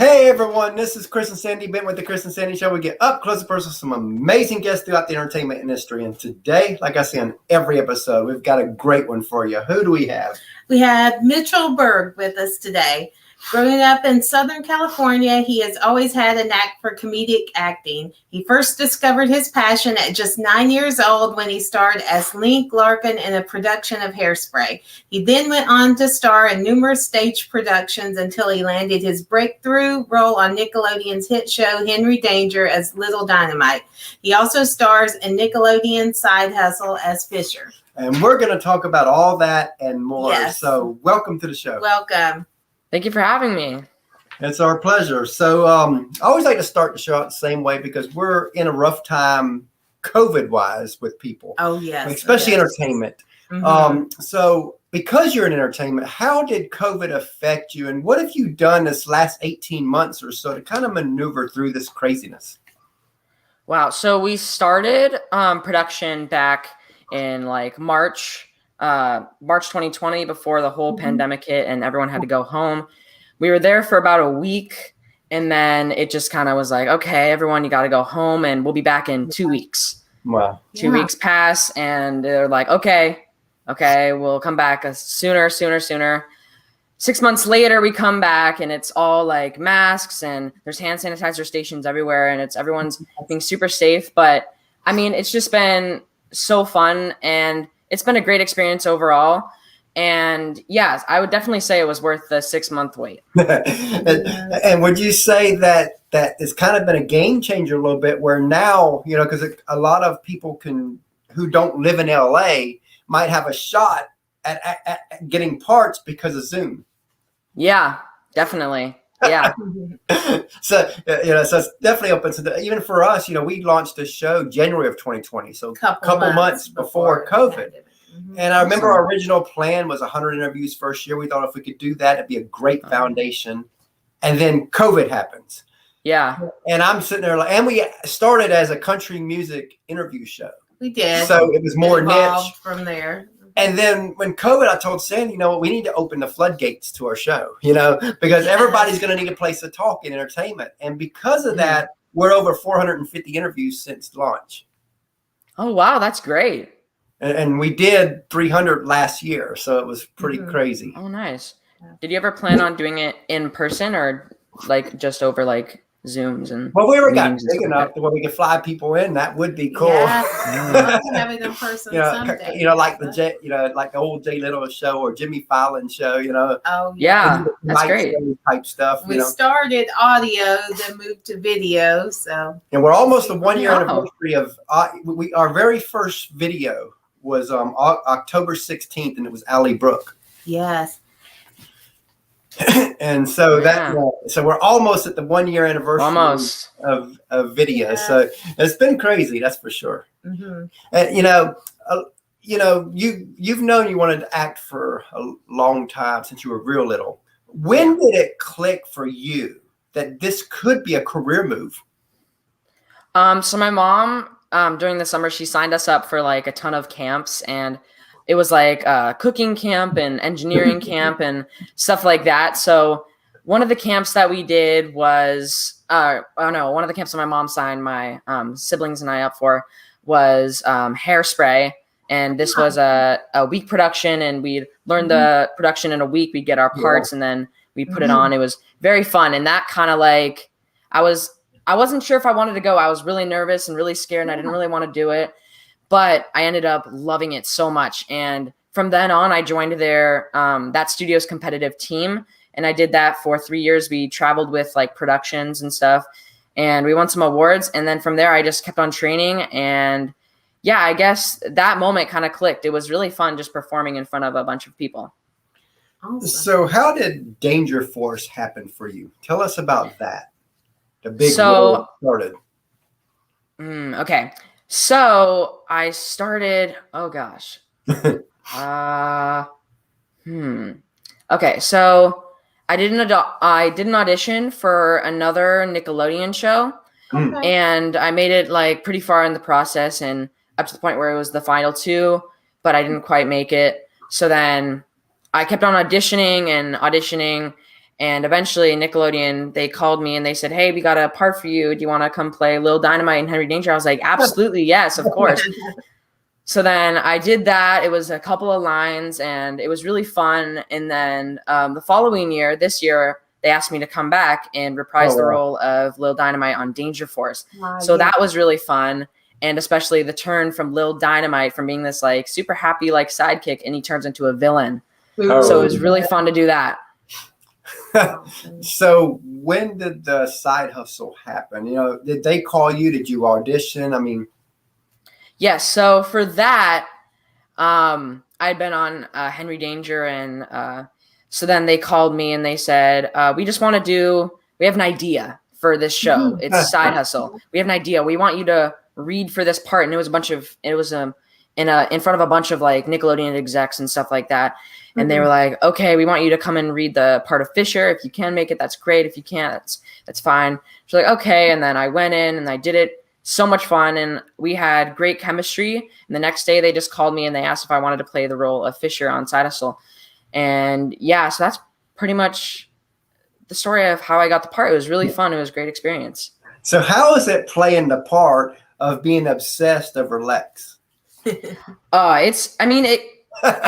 Hey everyone, this is Chris and Sandy Bent with the Chris and Sandy Show. We get up close and personal with some amazing guests throughout the entertainment industry. And today, like I say on every episode, we've got a great one for you. Who do we have? We have Mitchell Berg with us today. Growing up in Southern California, he has always had a knack for comedic acting. He first discovered his passion at just 9 years old when he starred as Link Larkin in a production of Hairspray. He then went on to star in numerous stage productions until he landed his breakthrough role on Nickelodeon's hit show Henry Danger as Little Dynamite. He also stars in Nickelodeon's Side Hustle as Fisher. And we're going to talk about all that and more. Yes. So welcome to the show. Welcome. Thank you for having me. It's our pleasure. So I always like to start the show out the same way because we're in a rough time COVID-wise with people. Oh, yes. Especially entertainment. Mm-hmm. So because you're in entertainment, how did COVID affect you? And what have you done this last 18 months or so to kind of maneuver through this craziness? Wow. So we started production back in like March 2020, before the whole pandemic hit and everyone had to go home. We were there for about a week, and then it just kind of was like, okay, everyone, you got to go home, and we'll be back in 2 weeks. Wow. 2 weeks pass, and they're like, okay, we'll come back sooner. 6 months later, we come back, and it's all like masks, and there's hand sanitizer stations everywhere, and everyone's being super safe. But I mean, it's just been so fun, and it's been a great experience overall. And yes, I would definitely say it was worth the 6 month wait. And would you say that it's kind of been a game changer a little bit where now, because a lot of people who don't live in LA might have a shot at getting parts because of Zoom. Yeah, definitely. Yeah. So it's definitely open. So even for us, we launched a show January of 2020. So a couple months before COVID. Mm-hmm. And I remember our original plan was 100 interviews first year. We thought if we could do that, it'd be a great foundation. And then COVID happens. Yeah. And I'm sitting there and we started as a country music interview show. We did. So it was more niche from there. And then when COVID, I told Sandy, we need to open the floodgates to our show, because everybody's going to need a place to talk in entertainment. And because of that, we're over 450 interviews since launch. Oh, wow. That's great. And we did 300 last year. So it was pretty crazy. Oh, nice. Did you ever plan on doing it in person or like just over like Zooms and? Well, we ever got big enough to where we could fly people in. That would be cool. Yeah, have it in person someday. Like like the old Jay Little show or Jimmy Fallon show. Oh yeah, that's great. Type stuff. We started audio, then moved to video. So. And we're almost a 1 year anniversary of our very first video was October 16th, and it was Allie Brooke. Yes. And so so we're almost at the 1 year anniversary of video. Yeah. So it's been crazy, that's for sure. Mm-hmm. And you've known you wanted to act for a long time since you were real little. When did it click for you that this could be a career move? So my mom, during the summer, she signed us up for like a ton of camps, and it was like cooking camp and engineering camp and stuff like that. So one of the camps that we did was, one of the camps that my mom signed my siblings and I up for was Hairspray. And this was a week production, and we'd learn the production in a week. We'd get our parts and then we put it on. It was very fun. And that kind of like, I wasn't sure if I wanted to go. I was really nervous and really scared, and I didn't really want to do it. But I ended up loving it so much. And from then on, I joined that studio's competitive team. And I did that for 3 years. We traveled with like productions and stuff, and we won some awards. And then from there, I just kept on training. And yeah, I guess that moment kind of clicked. It was really fun just performing in front of a bunch of people. Awesome. So how did Danger Force happen for you? Tell us about that. The big role started. Okay. So I started, oh gosh. Okay. So I did an audition for another Nickelodeon show, and I made it like pretty far in the process and up to the point where it was the final two, but I didn't quite make it. So then I kept on auditioning, And eventually Nickelodeon, they called me and they said, hey, we got a part for you. Do you want to come play Lil Dynamite and Henry Danger? I was like, absolutely, yes, of course. So then I did that. It was a couple of lines and it was really fun. And then the following year, this year, they asked me to come back and reprise the role of Lil Dynamite on Danger Force. So that was really fun. And especially the turn from Lil Dynamite from being this like super happy like sidekick, and he turns into a villain. So it was really fun to do that. So when did the side hustle happen? You know, did they call you? Did you audition? I mean, yes. So for that, I'd been on Henry Danger, and so then they called me and they said, we have an idea for this show. It's Side Hustle. We have an idea. We want you to read for this part. And it was in front of a bunch of like Nickelodeon execs and stuff like that. And they were like, okay, we want you to come and read the part of Fisher. If you can make it, that's great. If you can't, that's fine. So like, okay. And then I went in and I did it. So much fun. And we had great chemistry. And the next day they just called me and they asked if I wanted to play the role of Fisher on Side Hustle. And yeah, so that's pretty much the story of how I got the part. It was really fun. It was a great experience. So how is it playing the part of being obsessed over Lex? I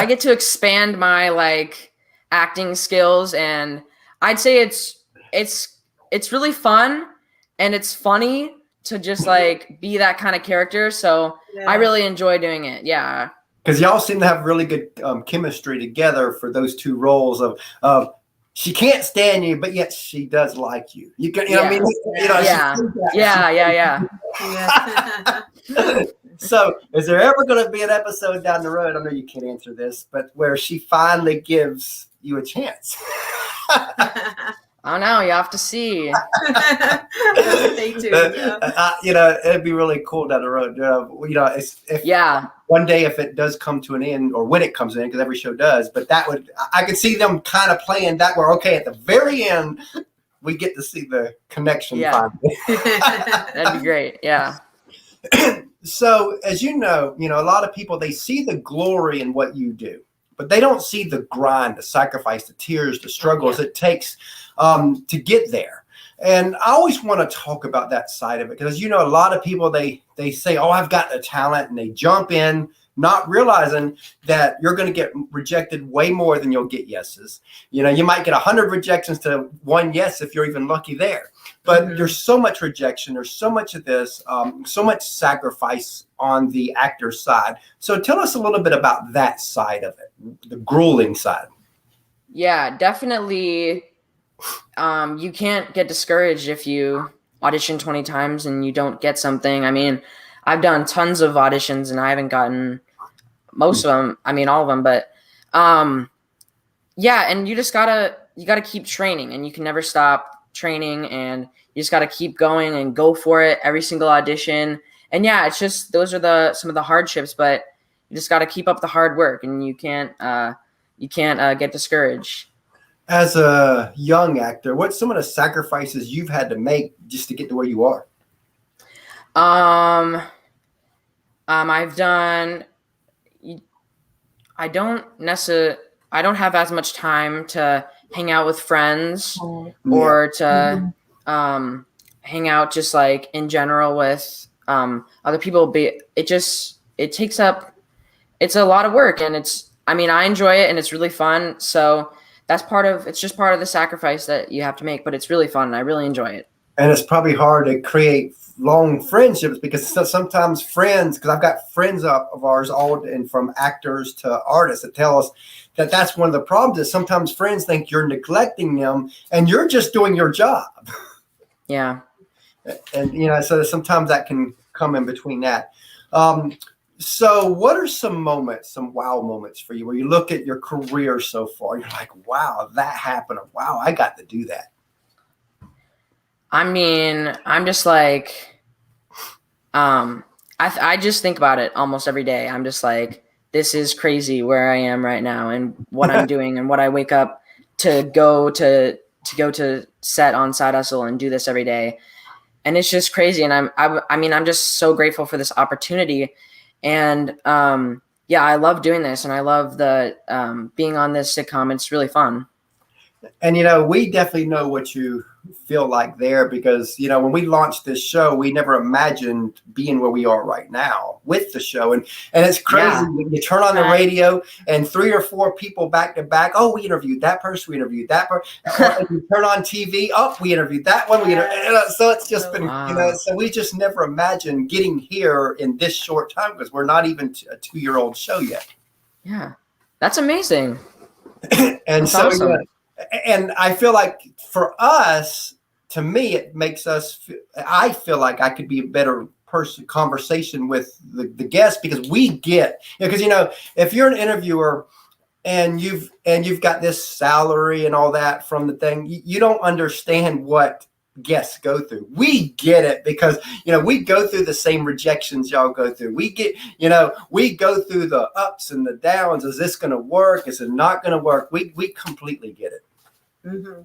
get to expand my like acting skills, and I'd say it's really fun and it's funny to just like be that kind of character. So I really enjoy doing it. Yeah. Because y'all seem to have really good chemistry together for those two roles of she can't stand you, but yet she does like you. You know what I mean? You know, Yeah. So is there ever going to be an episode down the road, I know you can't answer this, but where she finally gives you a chance? I don't know. You have to see. They do. You know, it'd be really cool down the road. You know, if one day if it does come to an end, or when it comes in, because every show does, but I could see them kind of playing that where, okay, at the very end, we get to see the connection. Yeah. Finally. That'd be great. Yeah. So as you know, a lot of people, they see the glory in what you do, but they don't see the grind, the sacrifice, the tears, the struggles it takes to get there. And I always want to talk about that side of it, because a lot of people, they say, oh, I've got the talent, and they jump in, not realizing that you're going to get rejected way more than you'll get yeses. You might get 100 rejections to one yes if you're even lucky there. But there's so much rejection. There's so much of this, so much sacrifice on the actor's side. So tell us a little bit about that side of it, the grueling side. Yeah, definitely. You can't get discouraged if you audition 20 times and you don't get something. I mean, I've done tons of auditions and I haven't gotten most of them. I mean, all of them, but yeah. And you gotta keep training, and you can never stop training, and you just got to keep going and go for it every single audition. And yeah, it's just, those are some of the hardships, but you just got to keep up the hard work, and you can't get discouraged. As a young actor, what's some of the sacrifices you've had to make just to get to where you are? I've done, I don't have as much time to hang out with friends or to hang out just like in general with other people. It's a lot of work, and I enjoy it, and it's really fun. So it's just part of the sacrifice that you have to make, but it's really fun and I really enjoy it. And it's probably hard to create long friendships, because sometimes friends, because I've got friends of ours, all and from actors to artists, that tell us that that's one of the problems, is sometimes friends think you're neglecting them and you're just doing your job. Yeah. And, so sometimes that can come in between that. So what are some wow moments for you, where you look at your career so far, you're like, wow, that happened. Or, wow, I got to do that. I mean, I'm just like, I just think about it almost every day. I'm just like, this is crazy where I am right now and what I'm doing and what I wake up to go to set on Side Hustle and do this every day. And it's just crazy. And I'm just so grateful for this opportunity. And yeah, I love doing this, and I love the being on this sitcom. It's really fun. And, we definitely know what you feel like there because, when we launched this show, we never imagined being where we are right now with the show. And it's crazy. Yeah. When you turn on the radio and 3 or 4 people back to back. Oh, we interviewed that person. We interviewed that person. You turn on TV. Oh, we interviewed that one. So it's just been, so we just never imagined getting here in this short time because we're not even a 2-year-old show yet. Yeah. That's amazing. And That's so, awesome. And I feel like for us, to me, it makes us, I feel like I could be a better conversation with the guests because we get, because, if you're an interviewer and you've got this salary and all that from the thing, you don't understand what guests go through. We get it because, we go through the same rejections y'all go through. We get, we go through the ups and the downs. Is this going to work? Is it not going to work? We completely get it. Mm-hmm.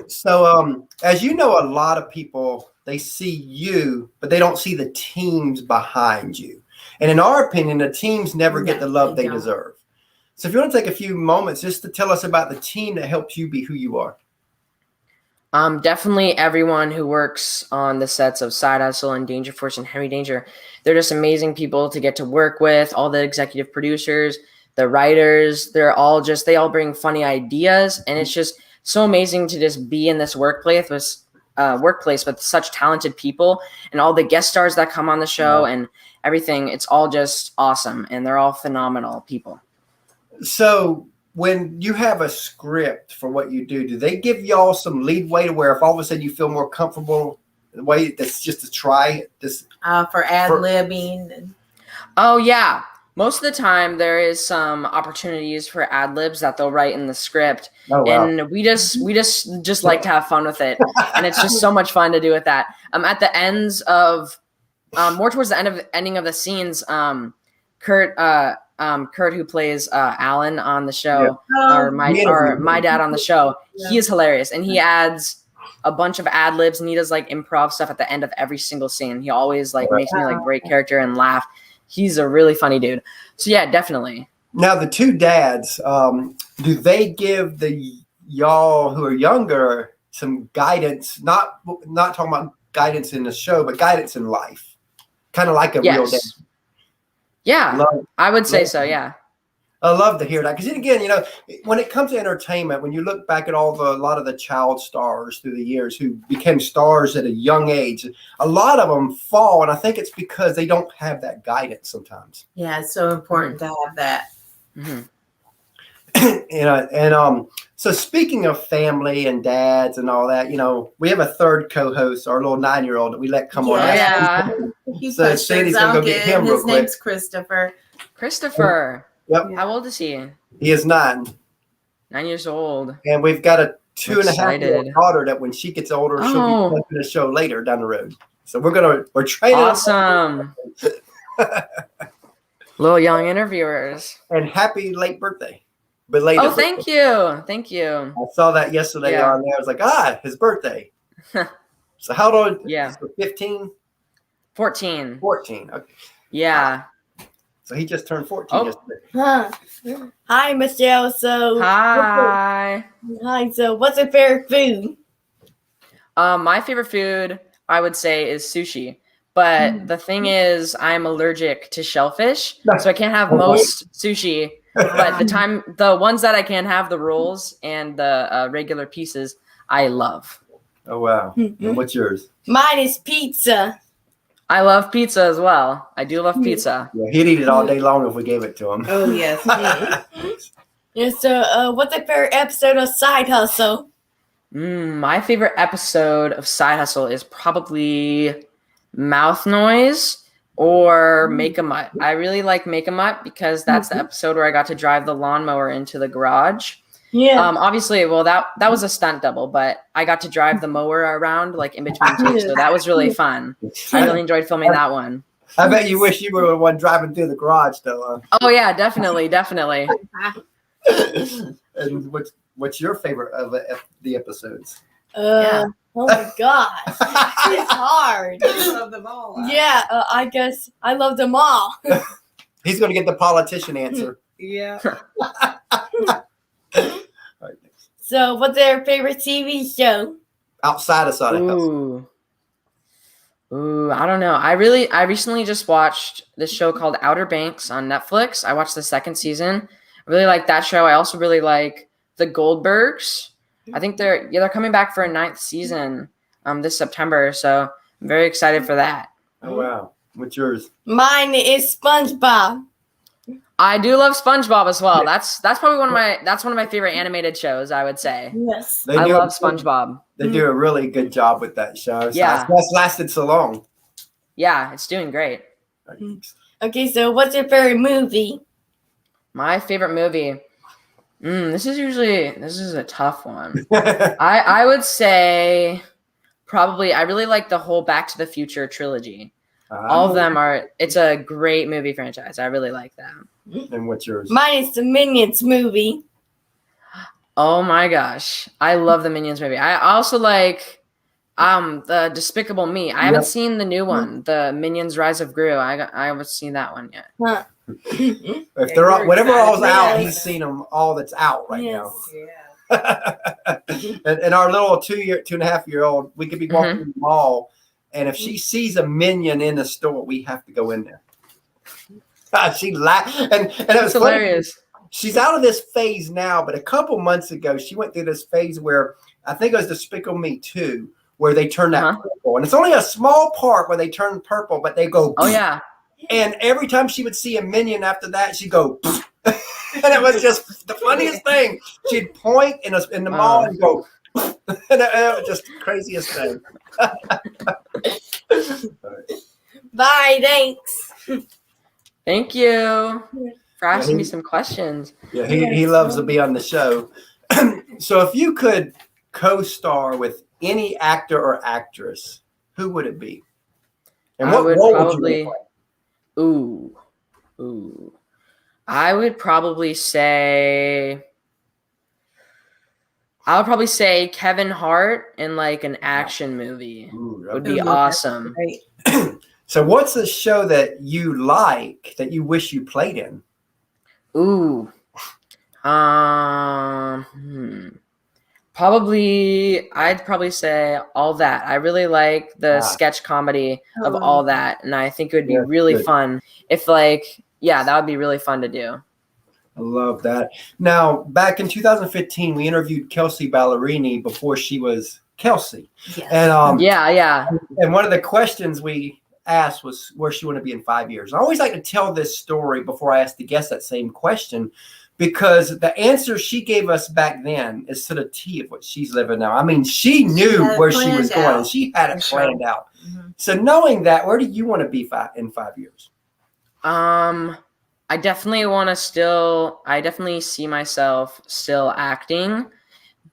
So, as you know, a lot of people, they see you, but they don't see the teams behind you. And in our opinion, the teams never get the love they deserve. So if you want to take a few moments just to tell us about the team that helps you be who you are. Definitely everyone who works on the sets of Side Hustle and Danger Force and Heavy Danger. They're just amazing people to get to work with. All the executive producers, the writers, they all bring funny ideas. And it's just so amazing to just be in this workplace with such talented people and all the guest stars that come on the show and everything. It's all just awesome. And they're all phenomenal people. So when you have a script for what you do they give y'all some leadway to where if all of a sudden you feel more comfortable the way that's just to try this for ad-libbing? Oh, yeah. Most of the time there is some opportunities for ad libs that they'll write in the script. Oh, wow. And we just like to have fun with it. And it's just so much fun to do with that. At the ends of more towards the ending of the scenes, Kurt, who plays Alan on the show, or my dad on the show, he is hilarious, and he adds a bunch of ad libs, and he does like improv stuff at the end of every single scene. He always makes me break character and laugh. He's a really funny dude. So yeah, definitely. Now the 2 dads, do they give y'all who are younger some guidance? Not talking about guidance in the show, but guidance in life, kind of like a real dad. Yeah, I would say so. Yeah. I love to hear that because again, when it comes to entertainment, when you look back at a lot of the child stars through the years who became stars at a young age, a lot of them fall, and I think it's because they don't have that guidance sometimes. Yeah, it's so important to have that. Mm-hmm. So speaking of family and dads and all that, we have a third co-host, our little 9-year-old that we let come on. Yeah. So Sandy's gonna go get him real quick. His name's Christopher. Yep. How old is he? He is 9. 9 years old. And we've got a 2.5-year-old daughter that when she gets older, she'll be in a show later down the road. So we're training. Awesome. Little young interviewers. And happy late birthday. Belated thank you. Thank you. I saw that yesterday on there. I was like, his birthday. So how old? Yeah. 15? 14. 14. Okay. Yeah. So he just turned 14 yesterday. Hi, Michelle. So hi. So what's your favorite food? My favorite food, I would say, is sushi. But the thing is, I'm allergic to shellfish, so I can't have most sushi. But the ones that I can have, the rolls and the regular pieces, I love. Oh wow! And what's yours? Mine is pizza. I love pizza as well. I do love pizza. Yeah, he'd eat it all day long if we gave it to him. Oh yes. Yeah. So, what's your favorite episode of Side Hustle? My favorite episode of Side Hustle is probably Mouth Noise or Make a Mutt. I really like Make a Mutt because that's the episode where I got to drive the lawnmower into the garage. Yeah. Obviously, well, that was a stunt double, but I got to drive the mower around like in between takes, so that was really fun. I really enjoyed filming that one. I bet you wish you were the one driving through the garage, though. Oh yeah, definitely. And what's your favorite of the episodes? Oh my gosh, it's hard. I love them all. Yeah, I guess I love them all. He's going to get the politician answer. Yeah. So, what's their favorite TV show? Outside of Sonic Hustle. Ooh, I don't know. I recently just watched this show called Outer Banks on Netflix. I watched the second season. I really like that show. I also really like The Goldbergs. I think they're coming back for a 9th season this September, so I'm very excited for that. Oh wow. What's yours? Mine is SpongeBob. I do love SpongeBob as well. That's probably one of my favorite animated shows, I would say. Yes. I love SpongeBob. They do a really good job with that show. Yeah. That's lasted so long. Yeah, it's doing great. Okay, so what's your favorite movie? My favorite movie. This is a tough one. I would say probably I really like the whole Back to the Future trilogy. All of them it's a great movie franchise. I really like them. And what's yours? Mine is the Minions movie. Oh my gosh. I love the Minions movie. I also like the Despicable Me. I haven't seen the new one, the Minions Rise of Gru. I haven't seen that one yet. Huh. If they're all, whatever all's out, he's seen them all that's out right now. Yeah. and our little 2.5-year-old, we could be walking in the mall, and if she sees a Minion in the store, we have to go in there. She laughed, and it was hilarious. Funny. She's out of this phase now, but a couple months ago, she went through this phase where I think it was Despicable Me 2, where they turn that purple, and it's only a small part where they turn purple, but they go. Oh yeah. And every time she would see a Minion after that, she'd go. And it was just the funniest thing. She'd point in the mall and go. And it was just the craziest thing. Bye, thanks. Thank you for asking me some questions. Yeah, he loves to be on the show. So if you could co-star with any actor or actress, who would it be? And what role would you play? Ooh. I would probably say Kevin Hart in like an action movie. Would be awesome. So what's the show that you like that you wish you played in? I'd probably say All That. I really like the sketch comedy of All That, and I think it would be really fun if that would be really fun to do. I love that. Now, back in 2015, we interviewed Kelsey Ballerini before she was Kelsey. Yes. And And one of the questions we asked was where she wanted to be in 5 years. I always like to tell this story before I ask the guest that same question, because the answer she gave us back then is to the T of what she's living now. I mean, she knew where she was going, and she had it planned out. Mm-hmm. So knowing that, where do you want to be in 5 years? I definitely see myself still acting,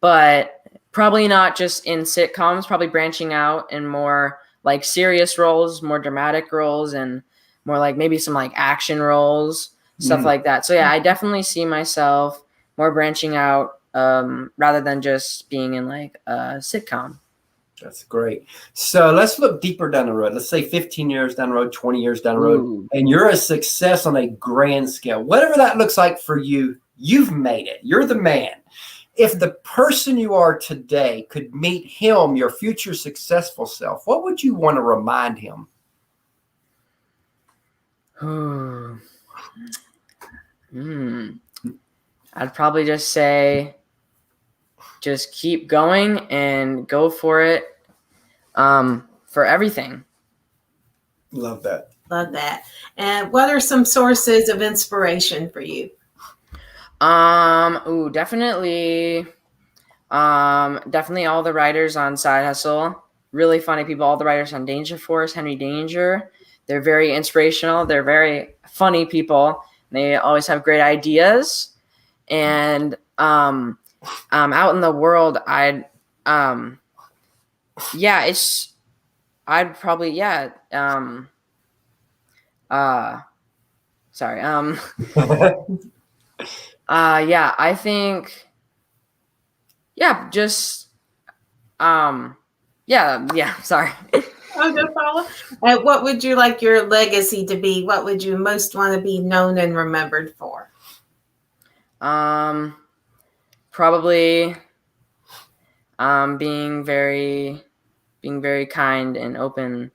but probably not just in sitcoms, probably branching out in more like serious roles, more dramatic roles, and more like maybe some like action roles, stuff like that. So yeah, I definitely see myself more branching out rather than just being in like a sitcom. That's great. So let's look deeper down the road. Let's say 15 years down the road, 20 years down the road, and you're a success on a grand scale. Whatever that looks like for you, you've made it. You're the man. If the person you are today could meet him, your future successful self, what would you want to remind him? I'd probably just say, just keep going and go for it, for everything. Love that. Love that. And what are some sources of inspiration for you? Definitely all the writers on Side Hustle. Really funny people. All the writers on Danger Force, Henry Danger. They're very inspirational. They're very funny people. They always have great ideas. And out in the world, I'd I think, sorry. Oh, no problem. And what would you like your legacy to be? What would you most want to be known and remembered for? Probably being very kind and open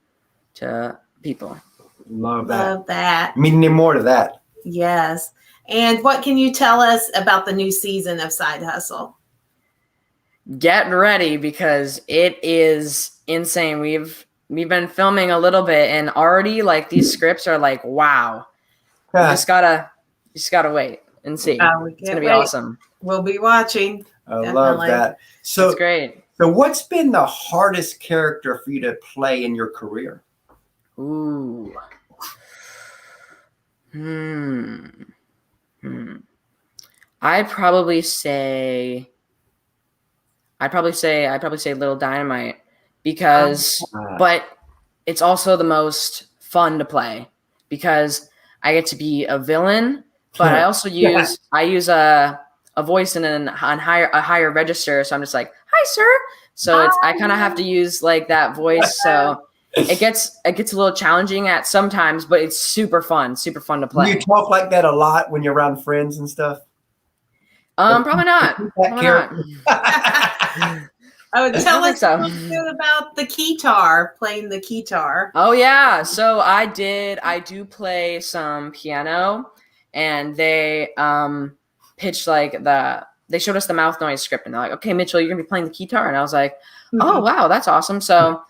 to people. Love that. Love that. Meaning more to that. Yes. And what can you tell us about the new season of Side Hustle? Get ready because it is insane. We've been filming a little bit and already like these scripts are like, wow. You just gotta wait and see. It's gonna be awesome. We'll be watching. I love that. So that's great. So what's been the hardest character for you to play in your career? Ooh. I'd probably say Little Dynamite because but it's also the most fun to play because I get to be a villain, but I also use a voice in a higher register, so I'm just like, "Hi, sir." So I kind of have to use like that voice, so it gets a little challenging at sometimes, but it's super fun to play. Do you talk like that a lot when you're around friends and stuff? Probably not. Oh, tell us a little bit about the keytar, playing the keytar. Oh yeah, so I do play some piano, and they pitched like they showed us the mouth noise script, and they're like, "Okay, Mitchell, you're gonna be playing the keytar," and I was like, "Oh wow, that's awesome." So,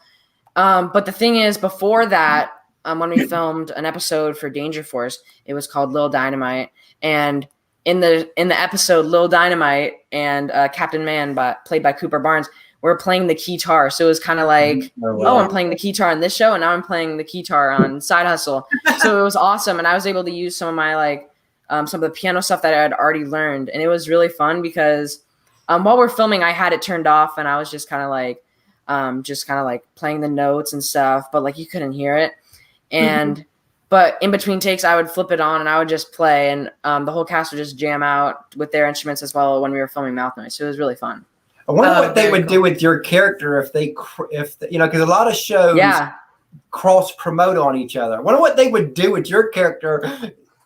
but the thing is, before that, when we filmed an episode for Danger Force, it was called Lil Dynamite, and in the episode, Lil Dynamite and Captain Man, played by Cooper Barnes, were playing the keytar. So it was kind of like, oh, I'm playing the keytar on this show, and now I'm playing the keytar on Side Hustle. So it was awesome, and I was able to use some of my some of the piano stuff that I had already learned, and it was really fun because while we're filming, I had it turned off, and I was just kind of like playing the notes and stuff, but like you couldn't hear it, and. But in between takes, I would flip it on and I would just play, and the whole cast would just jam out with their instruments as well when we were filming Mouth Noise. So it was really fun. I wonder what they would do with your character if because a lot of shows cross promote on each other. I wonder what they would do with your character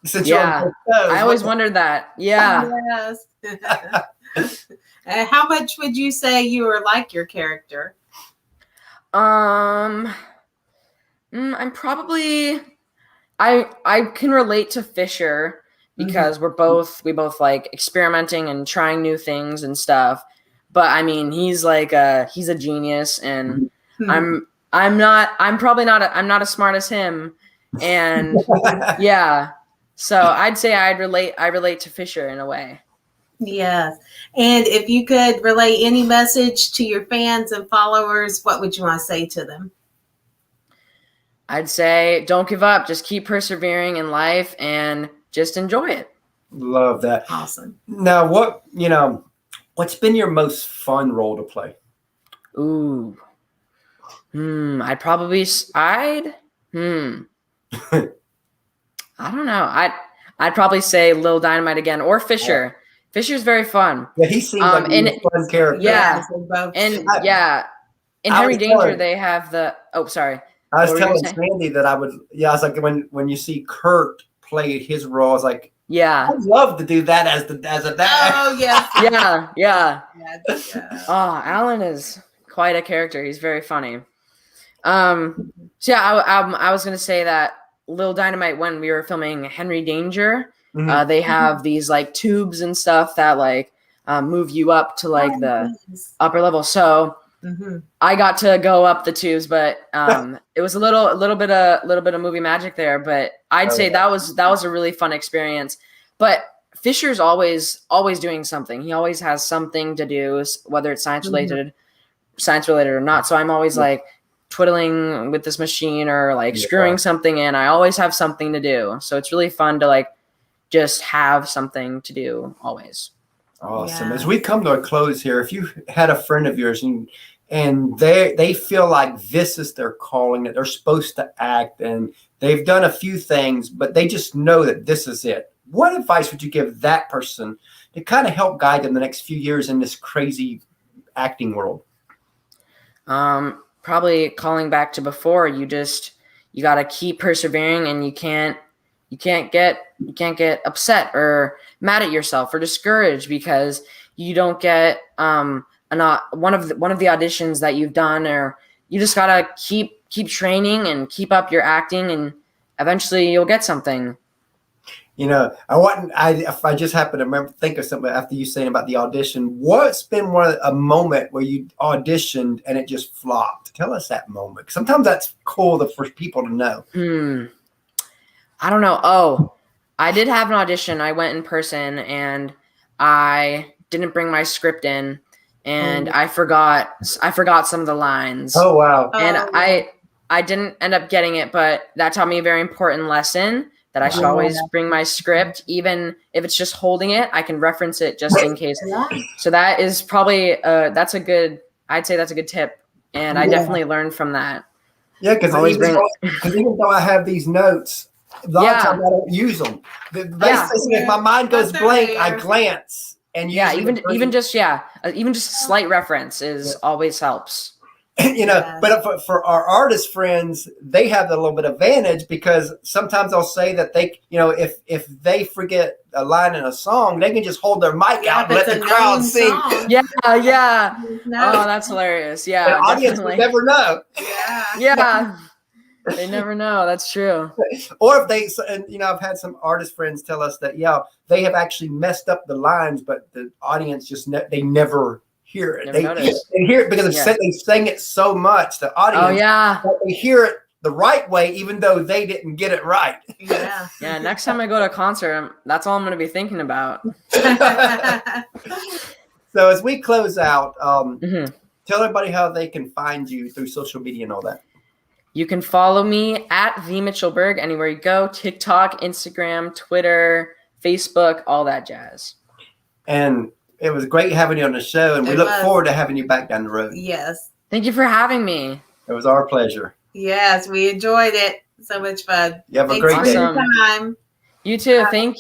since you're on the shows. I always wondered that. Yeah. Yes. How much would you say you were like your character? I'm probably. I can relate to Fisher because we both like experimenting and trying new things and stuff. But I mean, he's a genius, and I'm probably not as smart as him, and yeah. So I'd say I relate to Fisher in a way. Yes. And if you could relay any message to your fans and followers, what would you want to say to them? I'd say don't give up. Just keep persevering in life and just enjoy it. Love that. Awesome. Now, what's been your most fun role to play? Ooh. I don't know. I'd probably say Lil Dynamite again or Fisher. Fisher's very fun. Yeah, he seems like a fun character. Yeah. And in Henry Danger, they have the. Oh, sorry. I was telling Sandy that I was like, when you see Kurt play his role, I was like, I'd love to do that as a dad. Oh, yes. Yeah. Oh, Alan is quite a character. He's very funny. So yeah, I was going to say that Lil Dynamite, when we were filming Henry Danger, they have these like tubes and stuff that like move you up to like the upper level. So I got to go up the tubes, but it was a little bit of movie magic there. But I'd say that was a really fun experience. But Fisher's always doing something. He always has something to do, whether it's science related or not. So I'm always like twiddling with this machine or like screwing something in. I always have something to do. So it's really fun to like just have something to do always. Awesome. Yeah. As we come to a close here, if you had a friend of yours and they feel like this is their calling, that they're supposed to act, and they've done a few things, but they just know that this is it, what advice would you give that person to kind of help guide them the next few years in this crazy acting world? Probably calling back to before, you got to keep persevering, and you can't get upset or mad at yourself or discouraged because you don't get one of the auditions that you've done, or you just gotta keep training and keep up your acting, and eventually you'll get something. If I just happen to think of something after you saying about the audition, what's been a moment where you auditioned and it just flopped? Tell us that moment. Sometimes that's cool for people to know. I don't know. Oh, I did have an audition. I went in person and I didn't bring my script in, and I forgot some of the lines. Oh, wow. And I didn't end up getting it, but that taught me a very important lesson, that I should always bring my script, even if it's just holding it. I can reference it just in case. So that is probably I'd say that's a good tip, and I definitely learned from that. Yeah, because even though I have these notes, a lot of times I don't use them. Basically, if my mind goes blank, I glance and even just a slight reference always helps. But for our artist friends, they have a little bit of advantage, because sometimes they'll say that if they forget a line in a song, they can just hold their mic out and let the crowd sing. Yeah. Oh, that's hilarious. Yeah, the audience would never know. Yeah. They never know. That's true. Or if I've had some artist friends tell us that they have actually messed up the lines, but the audience they never hear it. They hear it because they sang it so much. The audience, they hear it the right way, even though they didn't get it right. Yeah. Yeah. Next time I go to a concert, that's all I'm going to be thinking about. So as we close out, tell everybody how they can find you through social media and all that. You can follow me at the Mitchell Berg anywhere you go: TikTok, Instagram, Twitter, Facebook, all that jazz. And it was great having you on the show, and we look forward to having you back down the road. Yes. Thank you for having me. It was our pleasure. Yes, we enjoyed it. So much fun. You have a great day. Thanks for your time. You too. Thank you.